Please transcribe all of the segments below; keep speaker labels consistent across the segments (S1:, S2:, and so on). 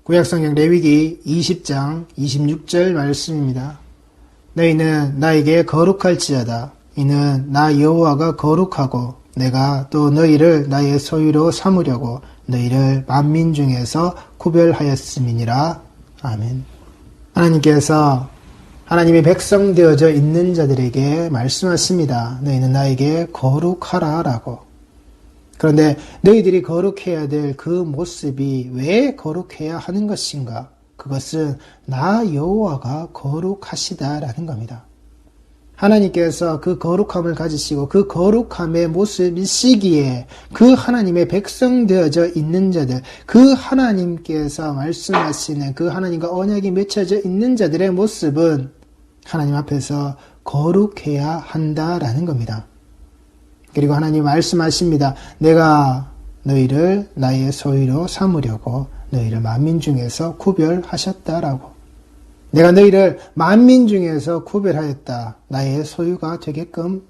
S1: 구약성경 레위기 20장 26절 말씀입니다. 너희는 나에게 거룩할지어다. 이는 나 여호와가 거룩하고 내가 또 너희를 나의 소유로 삼으려고 너희를 만민 중에서 구별하였음이니라. 아멘. 하나님께서 하나님의 백성 되어져 있는 자들에게 말씀하십니다. 너희는 나에게 거룩하라 라고. 그런데 너희들이 거룩해야 될 그 모습이 왜 거룩해야 하는 것인가? 그것은 나 여호와가 거룩하시다라는 겁니다. 하나님께서 그 거룩함을 가지시고 그 거룩함의 모습이시기에 그 하나님의 백성 되어져 있는 자들, 그 하나님께서 말씀하시는 그 하나님과 언약이 맺혀져 있는 자들의 모습은 하나님 앞에서 거룩해야 한다라는 겁니다. 그리고 하나님 말씀하십니다. 내가 너희를 나의 소유로 삼으려고 너희를 만민 중에서 구별하셨다라고. 내가 너희를 만민 중에서 구별하였다. 나의 소유가 되게끔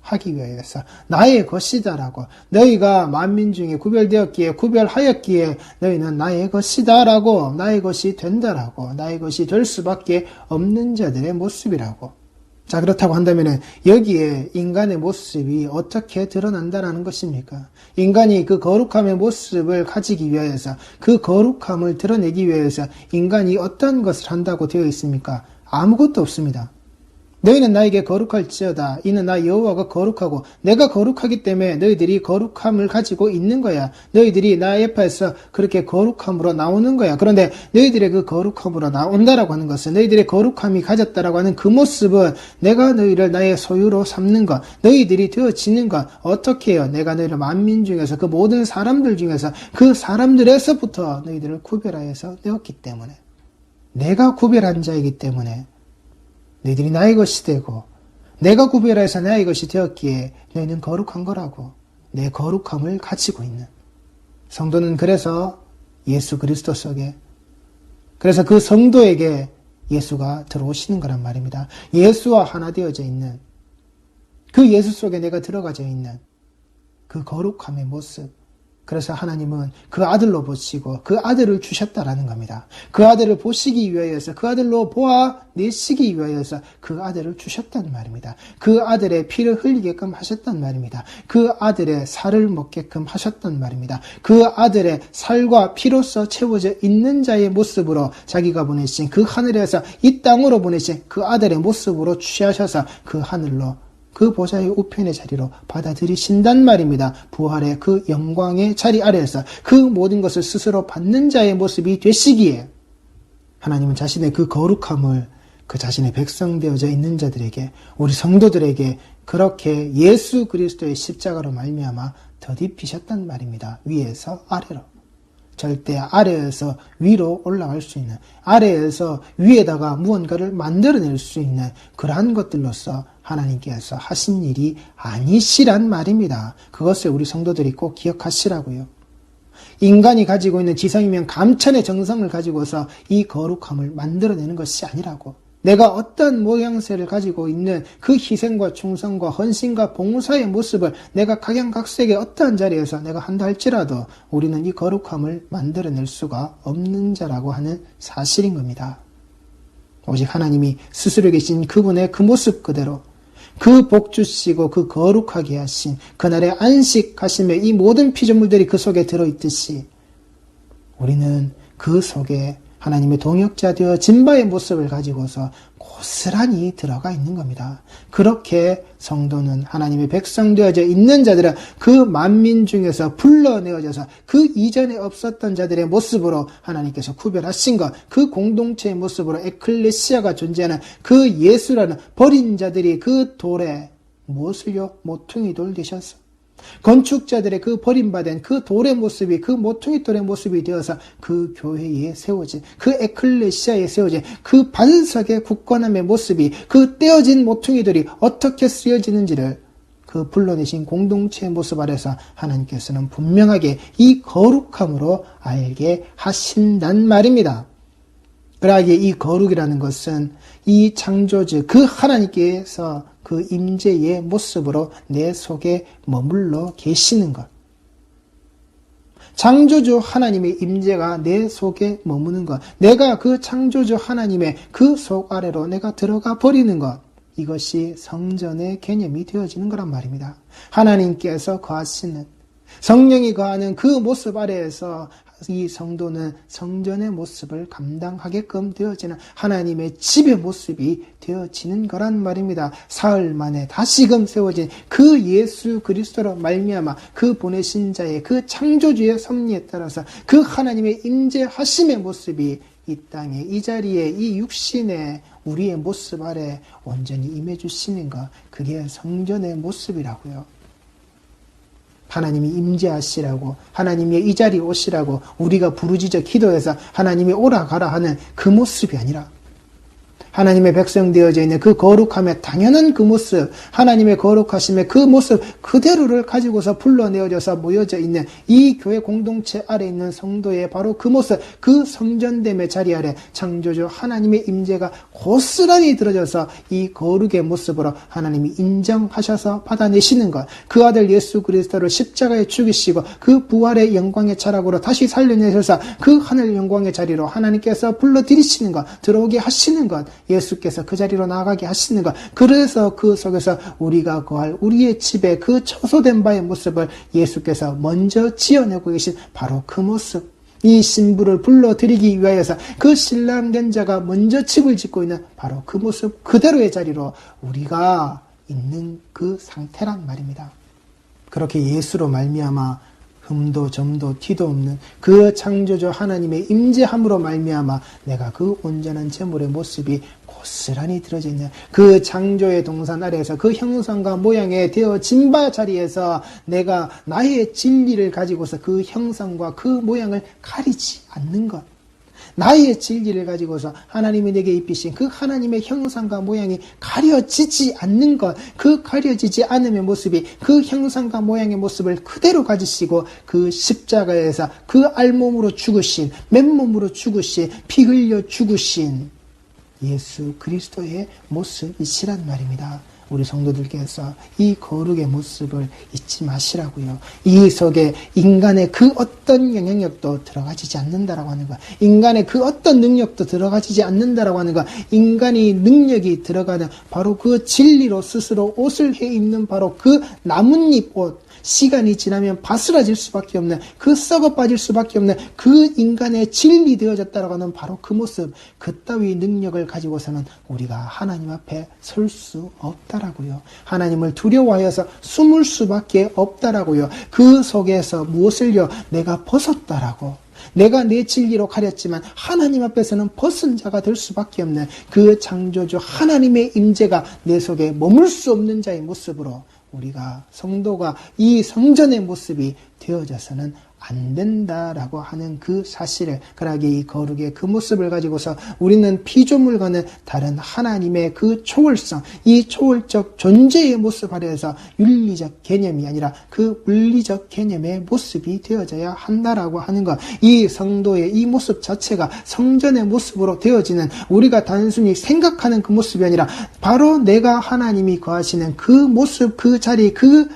S1: 하기 위해서 나의 것이다라고. 너희가 만민 중에 구별되었기에 구별하였기에 너희는 나의 것이다라고. 나의 것이 된다라고. 나의 것이 될 수밖에 없는 자들의 모습이라고. 자, 그렇다고 한다면 여기에 인간의 모습이 어떻게 드러난다라는 것입니까? 인간이 그 거룩함의 모습을 가지기 위해서, 그 거룩함을 드러내기 위해서 인간이 어떤 것을 한다고 되어 있습니까? 아무것도 없습니다. 너희는 나에게 거룩할지어다. 이는 나 여호와가 거룩하고 내가 거룩하기 때문에 너희들이 거룩함을 가지고 있는 거야. 너희들이 나 옆에서 그렇게 거룩함으로 나오는 거야. 그런데 너희들의 그 거룩함으로 나온다라고 하는 것은, 너희들의 거룩함이 가졌다라고 하는 그 모습은 내가 너희를 나의 소유로 삼는 것, 너희들이 되어지는 것. 어떻게 해요? 내가 너희를 만민 중에서, 그 모든 사람들 중에서, 그 사람들에서부터 너희들을 구별하여서 내었기 때문에, 내가 구별한 자이기 때문에 너희들이 나의 것이 되고 내가 구별해서 나의 것이 되었기에 너희는 거룩한 거라고. 내 거룩함을 가지고 있는 성도는 그래서 예수 그리스도 속에, 그래서 그 성도에게 예수가 들어오시는 거란 말입니다. 예수와 하나 되어져 있는, 그 예수 속에 내가 들어가져 있는 그 거룩함의 모습. 그래서 하나님은 그 아들로 보시고 그 아들을 주셨다라는 겁니다. 그 아들을 보시기 위하여서, 그 아들로 보아내시기 위하여서 그 아들을 주셨단 말입니다. 그 아들의 피를 흘리게끔 하셨단 말입니다. 그 아들의 살을 먹게끔 하셨단 말입니다. 그 아들의 살과 피로서 채워져 있는 자의 모습으로 자기가 보내신, 그 하늘에서 이 땅으로 보내신 그 아들의 모습으로 취하셔서 그 하늘로, 그 보좌의 우편의 자리로 받아들이신단 말입니다. 부활의 그 영광의 자리 아래에서 그 모든 것을 스스로 받는 자의 모습이 되시기에 하나님은 자신의 그 거룩함을 그 자신의 백성 되어져 있는 자들에게, 우리 성도들에게 그렇게 예수 그리스도의 십자가로 말미암아 덧입히셨단 말입니다. 위에서 아래로. 절대 아래에서 위로 올라갈 수 있는, 아래에서 위에다가 무언가를 만들어낼 수 있는 그러한 것들로서 하나님께서 하신 일이 아니시란 말입니다. 그것을 우리 성도들이 꼭 기억하시라고요. 인간이 가지고 있는 지성이면 감천의 정성을 가지고서 이 거룩함을 만들어내는 것이 아니라고. 내가 어떤 모양새를 가지고 있는 그 희생과 충성과 헌신과 봉사의 모습을 내가 각양각색의 어떠한 자리에서 내가 한다 할지라도 우리는 이 거룩함을 만들어낼 수가 없는 자라고 하는 사실인 겁니다. 오직 하나님이 스스로 계신 그분의 그 모습 그대로, 그 복 주시고 그 거룩하게 하신 그날의 안식하심에 이 모든 피조물들이 그 속에 들어있듯이 우리는 그 속에 하나님의 동역자 되어진 바의 모습을 가지고서 고스란히 들어가 있는 겁니다. 그렇게 성도는, 하나님의 백성 되어져 있는 자들은 그 만민 중에서 불러내어져서 그 이전에 없었던 자들의 모습으로 하나님께서 구별하신 것, 그 공동체의 모습으로 에클레시아가 존재하는 그 예수라는 버린 자들이 그 돌에 무엇을요? 모퉁이 돌 되셔서 건축자들의 그 버림받은 그 돌의 모습이, 그 모퉁이 돌의 모습이 되어서 그 교회에 세워진, 그 에클레시아에 세워진 그 반석의 굳건함의 모습이, 그 떼어진 모퉁이들이 어떻게 쓰여지는지를 그 불러내신 공동체의 모습 아래서 하나님께서는 분명하게 이 거룩함으로 알게 하신단 말입니다. 그러하기에 이 거룩이라는 것은 이 창조주 그 하나님께서 그 임재의 모습으로 내 속에 머물러 계시는 것. 창조주 하나님의 임재가 내 속에 머무는 것, 내가 그 창조주 하나님의 그 속 아래로 내가 들어가 버리는 것, 이것이 성전의 개념이 되어지는 거란 말입니다. 하나님께서 거하시는, 성령이 거하는 그 모습 아래에서 이 성도는 성전의 모습을 감당하게끔 되어지는 하나님의 집의 모습이 되어지는 거란 말입니다. 사흘 만에 다시금 세워진 그 예수 그리스도로 말미암아 그 보내신 자의 그 창조주의 섭리에 따라서 그 하나님의 임재하심의 모습이 이 땅에 이 자리에 이 육신의 우리의 모습 아래 온전히 임해 주시는 것, 그게 성전의 모습이라고요. 하나님이 임재하시라고, 하나님의 이 자리에 오시라고 우리가 부르짖어 기도해서 하나님이 오라 가라 하는 그 모습이 아니라, 하나님의 백성 되어져 있는 그 거룩함의 당연한 그 모습, 하나님의 거룩하심의 그 모습 그대로를 가지고서 불러내어져서 모여져 있는 이 교회 공동체 아래 있는 성도의 바로 그 모습, 그 성전됨의 자리 아래 창조주 하나님의 임재가 고스란히 들어져서 이 거룩의 모습으로 하나님이 인정하셔서 받아내시는 것, 그 아들 예수 그리스도를 십자가에 죽이시고 그 부활의 영광의 자락으로 다시 살려내셔서 그 하늘 영광의 자리로 하나님께서 불러들이시는 것, 들어오게 하시는 것, 예수께서 그 자리로 나아가게 하시는 것, 그래서 그 속에서 우리가 거할 우리의 집에 그 처소된 바의 모습을 예수께서 먼저 지어내고 계신 바로 그 모습, 이 신부를 불러들이기 위하여서 그 신랑 된 자가 먼저 집을 짓고 있는 바로 그 모습 그대로의 자리로 우리가 있는 그 상태란 말입니다. 그렇게 예수로 말미암아 흠도 점도 티도 없는 그 창조주 하나님의 임재함으로 말미암아 내가 그 온전한 제물의 모습이 고스란히 들어져 있는 그 창조의 동산 아래에서 그 형상과 모양에 되어진 바 자리에서 내가 나의 진리를 가지고서 그 형상과 그 모양을 가리지 않는 것, 나의 진리를 가지고서 하나님이 내게 입히신 그 하나님의 형상과 모양이 가려지지 않는 것, 그 가려지지 않음의 모습이 그 형상과 모양의 모습을 그대로 가지시고 그 십자가에서 그 알몸으로 죽으신, 맨몸으로 죽으신, 피 흘려 죽으신 예수 그리스도의 모습이시란 말입니다. 우리 성도들께서 이 거룩의 모습을 잊지 마시라고요. 이 속에 인간의 그 어떤 영향력도 들어가지지 않는다라고 하는 것, 인간의 그 어떤 능력도 들어가지지 않는다라고 하는 것, 인간이 능력이 들어가는 바로 그 진리로 스스로 옷을 해 입는 바로 그 나뭇잎 옷, 시간이 지나면 바스라질 수밖에 없는, 그 썩어 빠질 수밖에 없는 그 인간의 진리 되어졌다라고 하는 바로 그 모습, 그따위 능력을 가지고서는 우리가 하나님 앞에 설 수 없다라고요. 하나님을 두려워하여서 숨을 수밖에 없다라고요. 그 속에서 무엇을요? 내가 벗었다라고. 내가 내 진리로 가렸지만 하나님 앞에서는 벗은 자가 될 수밖에 없는 그 창조주 하나님의 임재가 내 속에 머물 수 없는 자의 모습으로 우리가 성도가 이 성전의 모습이 되어져서는 안 된다라고 하는 그 사실을, 그러하게 이 거룩의 그 모습을 가지고서 우리는 피조물과는 다른 하나님의 그 초월성, 이 초월적 존재의 모습 아래에서 윤리적 개념이 아니라 그 물리적 개념의 모습이 되어져야 한다라고 하는 것, 이 성도의 이 모습 자체가 성전의 모습으로 되어지는, 우리가 단순히 생각하는 그 모습이 아니라 바로 내가 하나님이 거하시는 그 모습, 그 자리, 그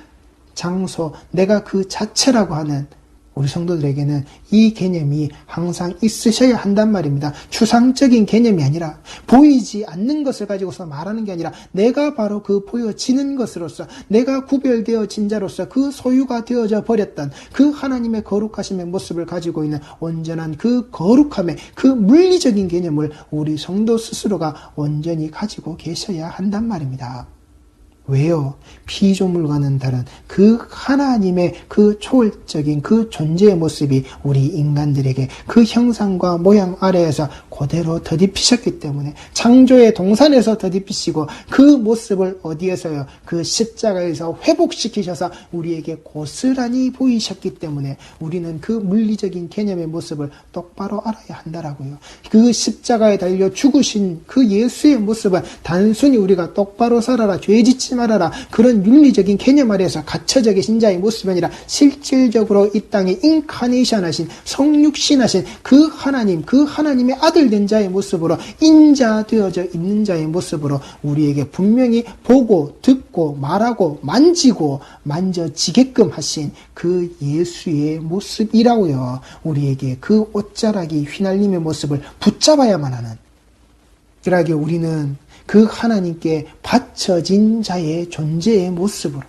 S1: 장소, 내가 그 자체라고 하는 우리 성도들에게는 이 개념이 항상 있으셔야 한단 말입니다. 추상적인 개념이 아니라, 보이지 않는 것을 가지고서 말하는 게 아니라, 내가 바로 그 보여지는 것으로서, 내가 구별되어진 자로서 그 소유가 되어져 버렸던 그 하나님의 거룩하심의 모습을 가지고 있는 온전한 그 거룩함의 그 물리적인 개념을 우리 성도 스스로가 온전히 가지고 계셔야 한단 말입니다. 왜요? 피조물과는 다른 그 하나님의 그 초월적인 그 존재의 모습이 우리 인간들에게 그 형상과 모양 아래에서 그대로 덧입히셨기 때문에, 창조의 동산에서 덧입히시고 그 모습을 어디에서요? 그 십자가에서 회복시키셔서 우리에게 고스란히 보이셨기 때문에 우리는 그 물리적인 개념의 모습을 똑바로 알아야 한다라고요. 그 십자가에 달려 죽으신 그 예수의 모습은 단순히 우리가 똑바로 살아라, 죄짓지 말아라, 그런 윤리적인 개념 아래에서 갇혀져 계신 자의 모습이 아니라 실질적으로 이 땅에 인카네이션 하신, 성육신 하신 그 하나님, 그 하나님의 아들 구별된 자의 모습으로 인자되어져 있는 자의 모습으로 우리에게 분명히 보고 듣고 말하고 만지고 만져지게끔 하신 그 예수의 모습이라고요. 우리에게 그 옷자락이 휘날림의 모습을 붙잡아야만 하는, 그러하게 우리는 그 하나님께 바쳐진 자의 존재의 모습으로,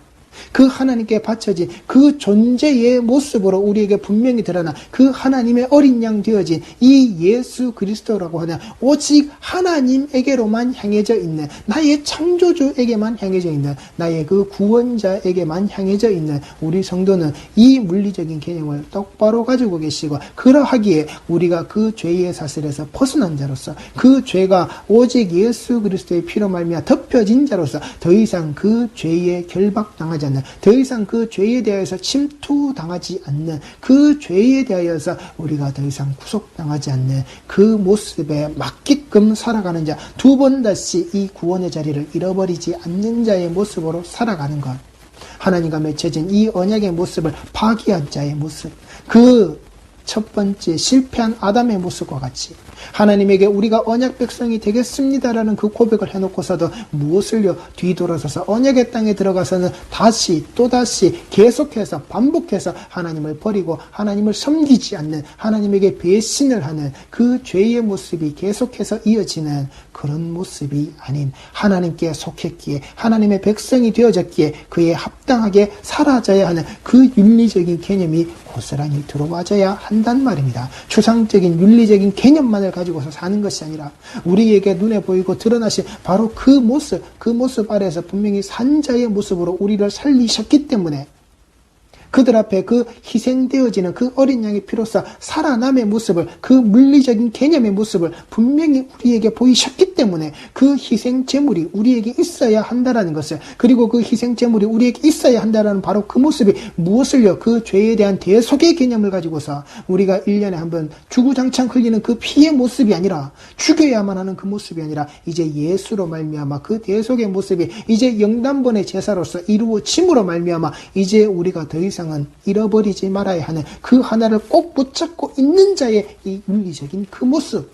S1: 그 하나님께 바쳐진 그 존재의 모습으로 우리에게 분명히 드러나 그 하나님의 어린 양 되어진 이 예수 그리스도라고 하는 오직 하나님에게로만 향해져 있는, 나의 창조주에게만 향해져 있는, 나의 그 구원자에게만 향해져 있는 우리 성도는 이 물리적인 개념을 똑바로 가지고 계시고, 그러하기에 우리가 그 죄의 사슬에서 벗어난 자로서, 그 죄가 오직 예수 그리스도의 피로 말미암아 덮여진 자로서 더 이상 그 죄에 결박당하지 않는, 더 이상 그 죄에 대하여서 침투당하지 않는, 그 죄에 대하여서 우리가 더 이상 구속당하지 않는 그 모습에 맞게끔 살아가는 자, 두 번 다시 이 구원의 자리를 잃어버리지 않는 자의 모습으로 살아가는 것, 하나님과 맺혀진 이 언약의 모습을 파기한 자의 모습, 그 첫 번째 실패한 아담의 모습과 같이 하나님에게 우리가 언약 백성이 되겠습니다라는 그 고백을 해놓고서도 무엇을요? 뒤돌아서서 언약의 땅에 들어가서는 다시 또다시 계속해서 반복해서 하나님을 버리고 하나님을 섬기지 않는, 하나님에게 배신을 하는 그 죄의 모습이 계속해서 이어지는 그런 모습이 아닌, 하나님께 속했기에 하나님의 백성이 되어졌기에 그에 합당하게 살아져야 하는 그 윤리적인 개념이 고스란히 들어와져야 한단 말입니다. 추상적인 윤리적인 개념만을 가지고서 사는 것이 아니라 우리에게 눈에 보이고 드러나신 바로 그 모습 아래에서 분명히 산자의 모습으로 우리를 살리셨기 때문에, 그들 앞에 그 희생되어지는 그 어린 양의 피로써 살아남의 모습을, 그 물리적인 개념의 모습을 분명히 우리에게 보이셨기 때문에 그 희생제물이 우리에게 있어야 한다라는 것을, 그리고 그 희생제물이 우리에게 있어야 한다라는 바로 그 모습이 무엇을요? 그 죄에 대한 대속의 개념을 가지고서 우리가 1년에 한 번 주구장창 흘리는 그 피의 모습이 아니라, 죽여야만 하는 그 모습이 아니라 이제 예수로 말미암아 그 대속의 모습이 이제 영단번의 제사로서 이루어짐으로 말미암아 이제 우리가 더 이상 잃어버리지 말아야 하는 그 하나를 꼭 붙잡고 있는 자의 이 윤리적인 그 모습,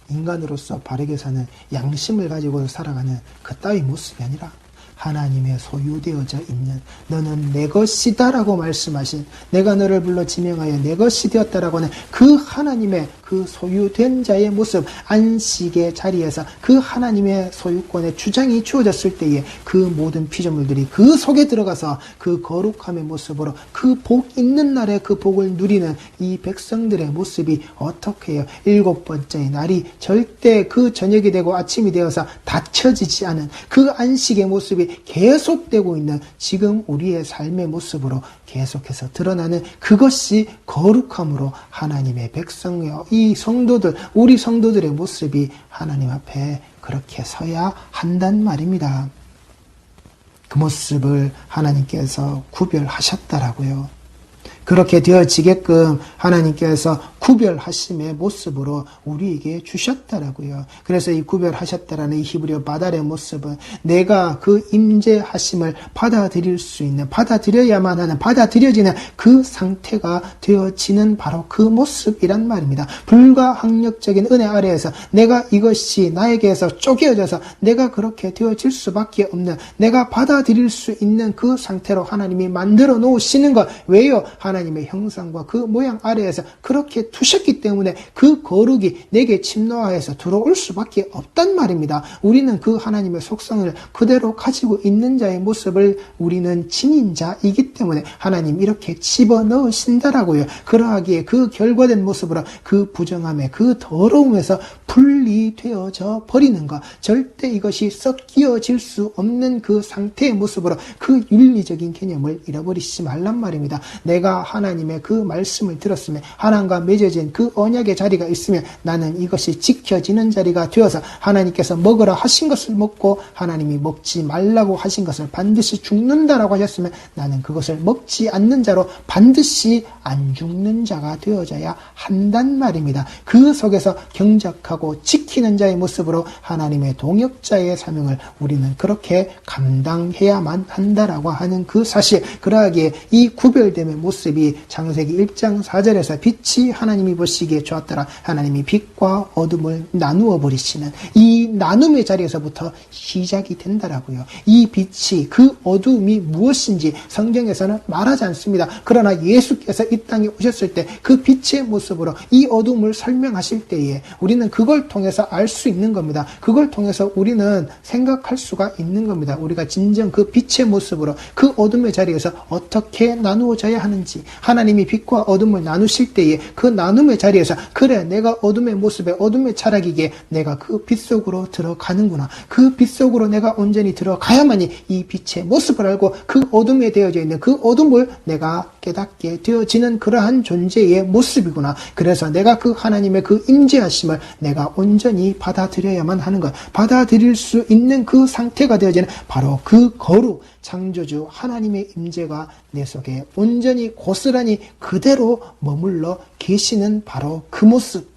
S1: 인간으로서 바르게 사는 양심을 가지고 살아가는 그 따위 모습이 아니라 하나님의 소유되어져 있는, 너는 내 것이다 라고 말씀하신, 내가 너를 불러 지명하여 내 것이 되었다라고 하는 그 하나님의 그 소유된 자의 모습, 안식의 자리에서 그 하나님의 소유권의 주장이 주어졌을 때에 그 모든 피조물들이 그 속에 들어가서 그 거룩함의 모습으로 그 복 있는 날에 그 복을 누리는 이 백성들의 모습이 어떻게 해요? 7번째의 날이 절대 그 저녁이 되고 아침이 되어서 닫혀지지 않은 그 안식의 모습이 계속되고 있는 지금 우리의 삶의 모습으로 계속해서 드러나는 그것이 거룩함으로 하나님의 백성이요, 이 성도들, 우리 성도들의 모습이 하나님 앞에 그렇게 서야 한단 말입니다. 그 모습을 하나님께서 구별하셨다라고요. 그렇게 되어지게끔 하나님께서 구별하심의 모습으로 우리에게 주셨다라고요. 그래서 이 구별하셨다라는 이 히브리어 바달의 모습은 내가 그 임재하심을 받아들일 수 있는, 받아들여야만 하는, 받아들여지는 그 상태가 되어지는 바로 그 모습이란 말입니다. 불가항력적인 은혜 아래에서 내가 이것이 나에게서 쪼개어져서 내가 그렇게 되어질 수밖에 없는, 내가 받아들일 수 있는 그 상태로 하나님이 만들어 놓으시는 것. 왜요? 하나님의 형상과 그 모양 아래에서 그렇게 두셨기 때문에 그 거룩이 내게 침노하여서 들어올 수밖에 없단 말입니다. 우리는 그 하나님의 속성을 그대로 가지고 있는 자의 모습을 우리는 지닌 자이기 때문에 하나님 이렇게 집어넣으신다라고요. 그러하기에 그 결과된 모습으로 그 부정함에, 그 더러움에서 분리되어져 버리는 것, 절대 이것이 섞여질 수 없는 그 상태의 모습으로 그 윤리적인 개념을 잃어버리지 말란 말입니다. 내가 하나님의 그 말씀을 들었으면, 하나님과 맺어진 그 언약의 자리가 있으면 나는 이것이 지켜지는 자리가 되어서 하나님께서 먹으라 하신 것을 먹고 하나님이 먹지 말라고 하신 것을 반드시 죽는다라고 하셨으면 나는 그것을 먹지 않는 자로 반드시 안 죽는 자가 되어져야 한단 말입니다. 그 속에서 경작하고 지키 지키는 자의 모습으로 하나님의 동역자의 사명을 우리는 그렇게 감당해야만 한다라고 하는 그 사실, 그러하기에 이 구별됨의 모습이 창세기 1장 4절에서 빛이 하나님이 보시기에 좋았더라. 하나님이 빛과 어둠을 나누어 버리시는 이 나눔의 자리에서부터 시작이 된다라고요. 이 빛이 그 어둠이 무엇인지 성경에서는 말하지 않습니다. 그러나 예수께서 이 땅에 오셨을 때 그 빛의 모습으로 이 어둠을 설명하실 때에 우리는 그걸 통해서 알 수 있는 겁니다. 그걸 통해서 우리는 생각할 수가 있는 겁니다. 우리가 진정 그 빛의 모습으로 그 어둠의 자리에서 어떻게 나누어져야 하는지, 하나님이 빛과 어둠을 나누실 때에 그 나눔의 자리에서 그래, 내가 어둠의 모습에 어둠의 차락이기에 내가 그 빛 속으로 들어가는구나. 그 빛 속으로 내가 온전히 들어가야만이 이 빛의 모습을 알고 그 어둠에 되어져 있는 그 어둠을 내가 깨닫게 되어지는 그러한 존재의 모습이구나. 그래서 내가 그 하나님의 그 임재하심을 내가 온전히 받아들여야만 하는 것, 받아들일 수 있는 그 상태가 되어지는 바로 그 거룩, 창조주 하나님의 임재가 내 속에 온전히 고스란히 그대로 머물러 계시는 바로 그 모습.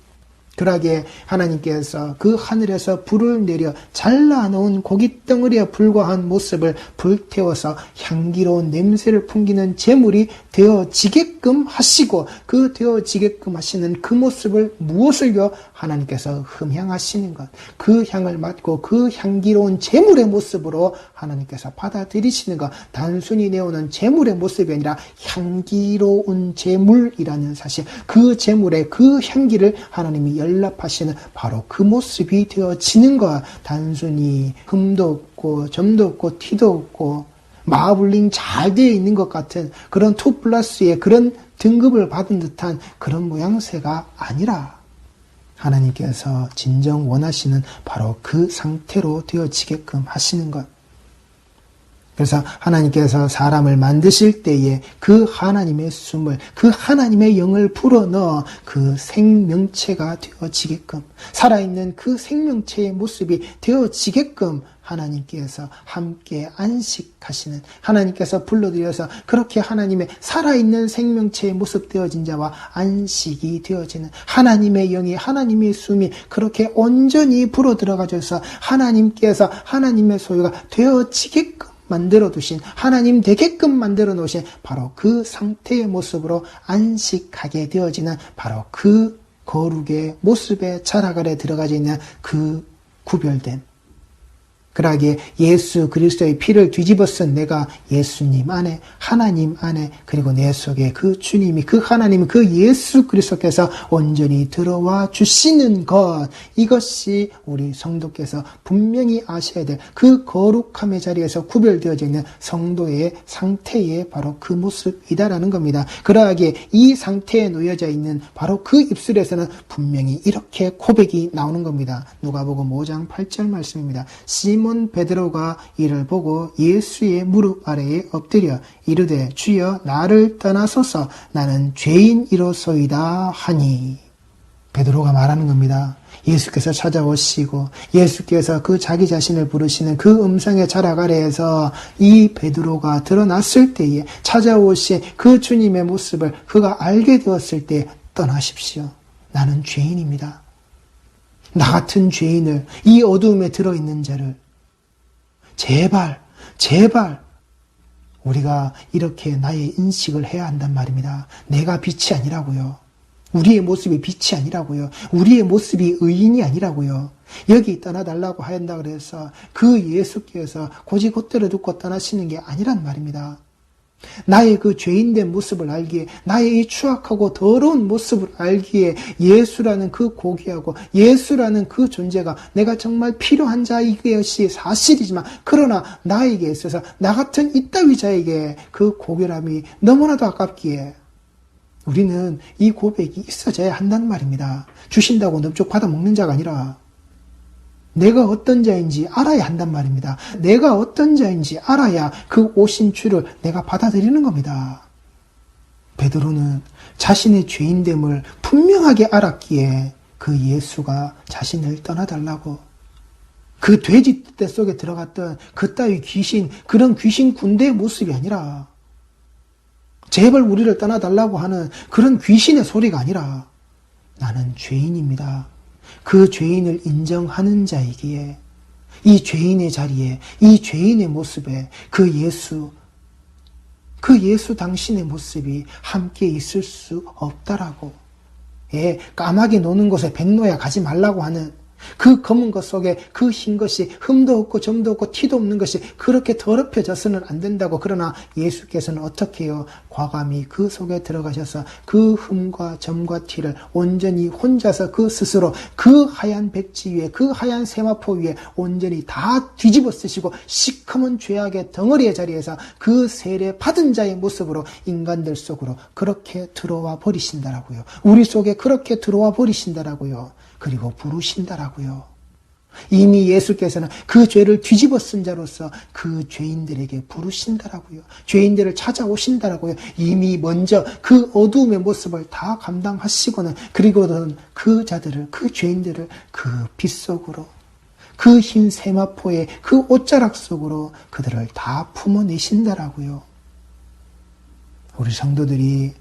S1: 그러기에 하나님께서 그 하늘에서 불을 내려 잘라놓은 고깃덩어리에 불과한 모습을 불태워서 향기로운 냄새를 풍기는 제물이 되어지게끔 하시고, 그 되어지게끔 하시는 그 모습을 무엇을요? 하나님께서 흠향하시는 것, 그 향을 맡고 그 향기로운 제물의 모습으로 하나님께서 받아들이시는 것, 단순히 내오는 제물의 모습이 아니라 향기로운 제물이라는 사실, 그 제물의 그 향기를 하나님이 연락하시는 바로 그 모습이 되어지는 것, 단순히 흠도 없고 점도 없고 티도 없고 마블링 잘 되어 있는 것 같은 그런 2+의 그런 등급을 받은 듯한 그런 모양새가 아니라 하나님께서 진정 원하시는 바로 그 상태로 되어지게끔 하시는 것. 그래서 하나님께서 사람을 만드실 때에 그 하나님의 숨을, 그 하나님의 영을 불어넣어 그 생명체가 되어지게끔, 살아있는 그 생명체의 모습이 되어지게끔 하나님께서 함께 안식하시는, 하나님께서 불러들여서 그렇게 하나님의 살아있는 생명체의 모습 되어진 자와 안식이 되어지는 하나님의 영이, 하나님의 숨이 그렇게 온전히 불어들어가져서 하나님께서 하나님의 소유가 되어지게끔 만들어 두신, 하나님 되게끔 만들어 놓으신 바로 그 상태의 모습으로 안식하게 되어지는 바로 그 거룩의 모습의 자락 아래 들어가져 있는 그 구별됨. 그러기에 예수 그리스도의 피를 뒤집어 쓴 내가 예수님 안에, 하나님 안에, 그리고 내 속에 그 주님이, 그 하나님, 그 예수 그리스도께서 온전히 들어와 주시는 것, 이것이 우리 성도께서 분명히 아셔야 될 그 거룩함의 자리에서 구별되어져 있는 성도의 상태의 바로 그 모습이다라는 겁니다. 그러하기에 이 상태에 놓여져 있는 바로 그 입술에서는 분명히 이렇게 고백이 나오는 겁니다. 누가복음 5장 8절 말씀입니다. 시몬 베드로가 이를 보고 예수의 무릎 아래에 엎드려 이르되 주여 나를 떠나소서 나는 죄인이로소이다 하니. 베드로가 말하는 겁니다. 예수께서 찾아오시고 예수께서 그 자기 자신을 부르시는 그 음성의 자락 아래에서 이 베드로가 드러났을 때에 찾아오신 그 주님의 모습을 그가 알게 되었을 때 떠나십시오. 나는 죄인입니다. 나 같은 죄인을, 이 어두움에 들어있는 자를 제발 우리가 이렇게 나의 인식을 해야 한단 말입니다. 내가 빛이 아니라고요. 우리의 모습이 빛이 아니라고요. 우리의 모습이 의인이 아니라고요. 여기 떠나달라고 한다 그래서 그 예수께서 고지곳대로 두고 떠나시는 게 아니란 말입니다. 나의 그 죄인된 모습을 알기에, 나의 이 추악하고 더러운 모습을 알기에 예수라는 그 고귀하고 예수라는 그 존재가 내가 정말 필요한 자인 것이 사실이지만, 그러나 나에게 있어서 나 같은 이따위 자에게 그 고결함이 너무나도 아깝기에 우리는 이 고백이 있어져야 한다는 말입니다. 주신다고 넙죽 받아먹는 자가 아니라 내가 어떤 자인지 알아야 한단 말입니다. 내가 어떤 자인지 알아야 그 오신 주를 내가 받아들이는 겁니다. 베드로는 자신의 죄인됨을 분명하게 알았기에 그 예수가 자신을 떠나달라고, 그 돼지 떼 속에 들어갔던 그따위 귀신, 그런 귀신 군대의 모습이 아니라, 제발 우리를 떠나달라고 하는 그런 귀신의 소리가 아니라, 나는 죄인입니다. 그 죄인을 인정하는 자이기에 이 죄인의 자리에, 이 죄인의 모습에 그 예수 당신의 모습이 함께 있을 수 없다라고. 까마귀 노는 곳에 백로야 가지 말라고 하는 그 검은 것 속에 그 흰 것이 흠도 없고 점도 없고 티도 없는 것이 그렇게 더럽혀져서는 안 된다고. 그러나 예수께서는 어떻게 해요? 과감히 그 속에 들어가셔서 그 흠과 점과 티를 온전히 혼자서 그 스스로 그 하얀 백지 위에, 그 하얀 세마포 위에 온전히 다 뒤집어 쓰시고 시커먼 죄악의 덩어리의 자리에서 그 세례 받은 자의 모습으로 인간들 속으로 그렇게 들어와 버리신다라고요. 우리 속에 그렇게 들어와 버리신다라고요. 그리고 부르신다라고요. 이미 예수께서는 그 죄를 뒤집어 쓴 자로서 그 죄인들에게 부르신다라고요. 죄인들을 찾아오신다라고요. 이미 먼저 그 어두움의 모습을 다 감당하시고는, 그리고는 그 자들을, 그 죄인들을 그 빛 속으로, 그 흰 세마포의 그 옷자락 속으로 그들을 다 품어내신다라고요. 우리 성도들이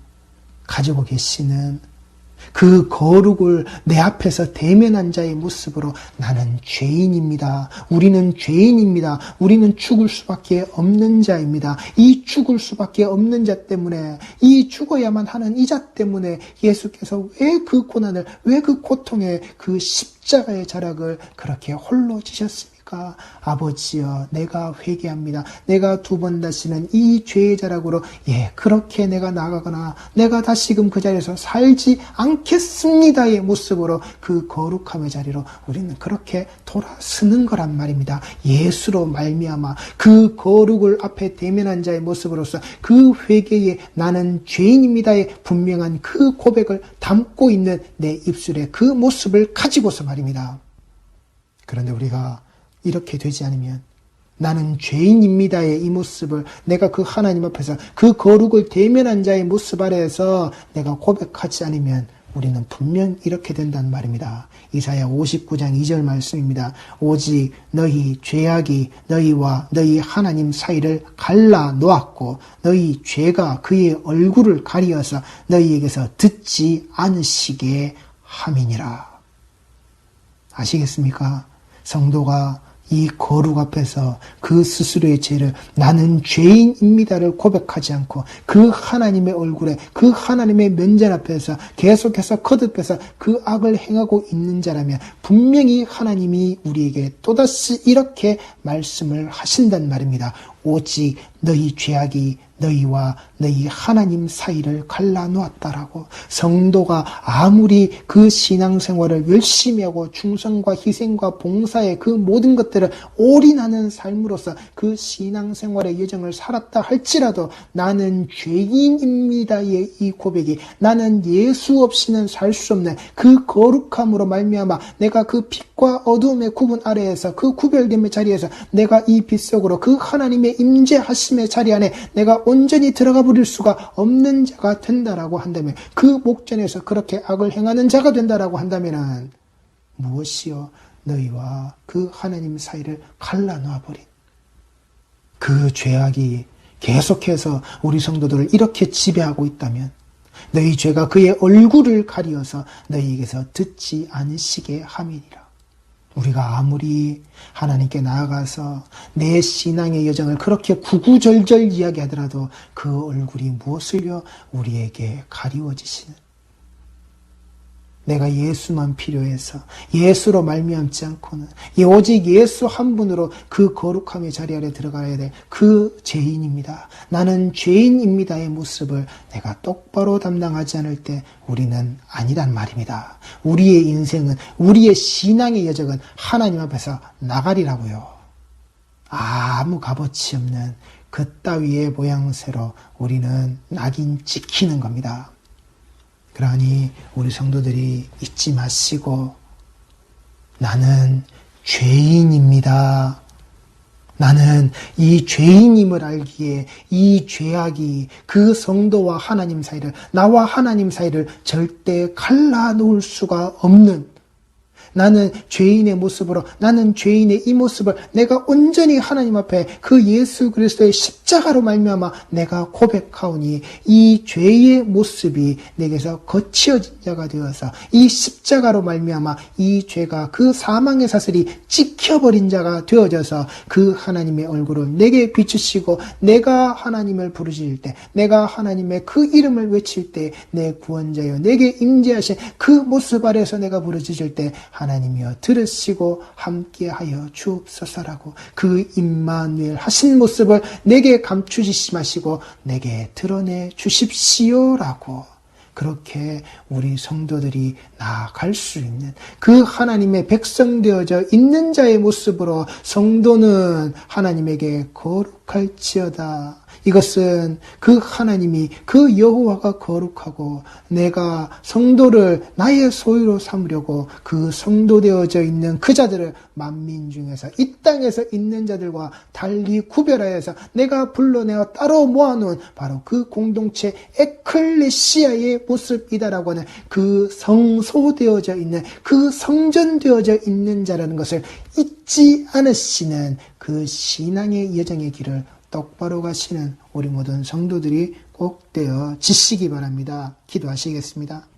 S1: 가지고 계시는 그 거룩을 내 앞에서 대면한 자의 모습으로 나는 죄인입니다. 우리는 죄인입니다. 우리는 죽을 수밖에 없는 자입니다. 이 죽을 수밖에 없는 자 때문에, 이 죽어야만 하는 이 자 때문에 예수께서 왜 그 고난을, 왜 그 고통의 그 십자가의 자락을 그렇게 홀로 지셨습니까? 아버지여, 내가 회개합니다. 내가 두 번 다시는 이 죄의 자락으로 그렇게 내가 나가거나 내가 다시금 그 자리에서 살지 않겠습니다의 모습으로 그 거룩함의 자리로 우리는 그렇게 돌아서는 거란 말입니다. 예수로 말미암아 그 거룩을 앞에 대면한 자의 모습으로서 그 회개에 나는 죄인입니다의 분명한 그 고백을 담고 있는 내 입술의 그 모습을 가지고서 말입니다. 그런데 우리가 이렇게 되지 않으면, 나는 죄인입니다의 이 모습을 내가 그 하나님 앞에서 그 거룩을 대면한 자의 모습 아래에서 내가 고백하지 않으면 우리는 분명 이렇게 된다는 말입니다. 이사야 59장 2절 말씀입니다. 오직 너희 죄악이 너희와 너희 하나님 사이를 갈라 놓았고 너희 죄가 그의 얼굴을 가리어서 너희에게서 듣지 않으시게 함이니라. 아시겠습니까? 성도가 이 거룩 앞에서 그 스스로의 죄를, 나는 죄인입니다를 고백하지 않고 그 하나님의 얼굴에, 그 하나님의 면전 앞에서 계속해서 거듭해서 그 악을 행하고 있는 자라면 분명히 하나님이 우리에게 또다시 이렇게 말씀을 하신단 말입니다. 오직 너희 죄악이 너희와 너희 하나님 사이를 갈라놓았다라고. 성도가 아무리 그 신앙생활을 열심히 하고 충성과 희생과 봉사의 그 모든 것들을 올인하는 삶으로서 그 신앙생활의 여정을 살았다 할지라도 나는 죄인입니다의 이 고백이, 나는 예수 없이는 살 수 없는 그 거룩함으로 말미암아 내가 그 빛과 어두움의 구분 아래에서, 그 구별됨의 자리에서 내가 이 빛 속으로 그 하나님의 임재하심의 자리 안에 내가 온전히 들어가 버릴 수가 없는 자가 된다라고 한다면, 그 목전에서 그렇게 악을 행하는 자가 된다라고 한다면 무엇이요? 너희와 그 하나님 사이를 갈라놓아 버린 그 죄악이 계속해서 우리 성도들을 이렇게 지배하고 있다면, 너희 죄가 그의 얼굴을 가리어서 너희에게서 듣지 않으시게 함이니라. 우리가 아무리 하나님께 나아가서 내 신앙의 여정을 그렇게 구구절절 이야기하더라도 그 얼굴이 무엇을요? 우리에게 가리워지시는, 내가 예수만 필요해서 예수로 말미암지 않고는 오직 예수 한 분으로 그 거룩함의 자리 아래 들어가야 될 그 죄인입니다. 나는 죄인입니다의 모습을 내가 똑바로 담당하지 않을 때 우리는 아니란 말입니다. 우리의 인생은, 우리의 신앙의 여정은 하나님 앞에서 나가리라고요. 아무 값어치 없는 그따위의 모양새로 우리는 낙인 찍히는 겁니다. 그러니 우리 성도들이 잊지 마시고, 나는 죄인입니다. 나는 이 죄인임을 알기에 이 죄악이 그 성도와 하나님 사이를, 나와 하나님 사이를 절대 갈라놓을 수가 없는, 나는 죄인의 모습으로, 나는 죄인의 이 모습을 내가 온전히 하나님 앞에 그 예수 그리스도의 십자가로 말미암아 내가 고백하오니 이 죄의 모습이 내게서 거치어진 자가 되어서 이 십자가로 말미암아 이 죄가 그 사망의 사슬이 찍혀버린 자가 되어져서 그 하나님의 얼굴을 내게 비추시고 내가 하나님을 부르실 때, 내가 하나님의 그 이름을 외칠 때 내 구원자여 내게 임재하신 그 모습 아래서 내가 부르짖을 때 하나님이여 들으시고 함께하여 주옵소서라고 그 임마누엘 하신 모습을 내게 감추시지 마시고 내게 드러내 주십시오라고, 그렇게 우리 성도들이 나아갈 수 있는 그 하나님의 백성 되어져 있는 자의 모습으로 성도는 하나님에게 거룩할지어다. 이것은 그 하나님이, 그 여호와가 거룩하고 내가 성도를 나의 소유로 삼으려고 그 성도 되어져 있는 그 자들을 만민 중에서 이 땅에서 있는 자들과 달리 구별하여서 내가 불러내어 따로 모아놓은 바로 그 공동체 에클레시아의 모습이다라고 하는 그 성소되어져 있는, 그 성전되어져 있는 자라는 것을 잊지 않으시는 그 신앙의 여정의 길을 똑바로 가시는 우리 모든 성도들이 꼭 되어 지시기 바랍니다. 기도하시겠습니다.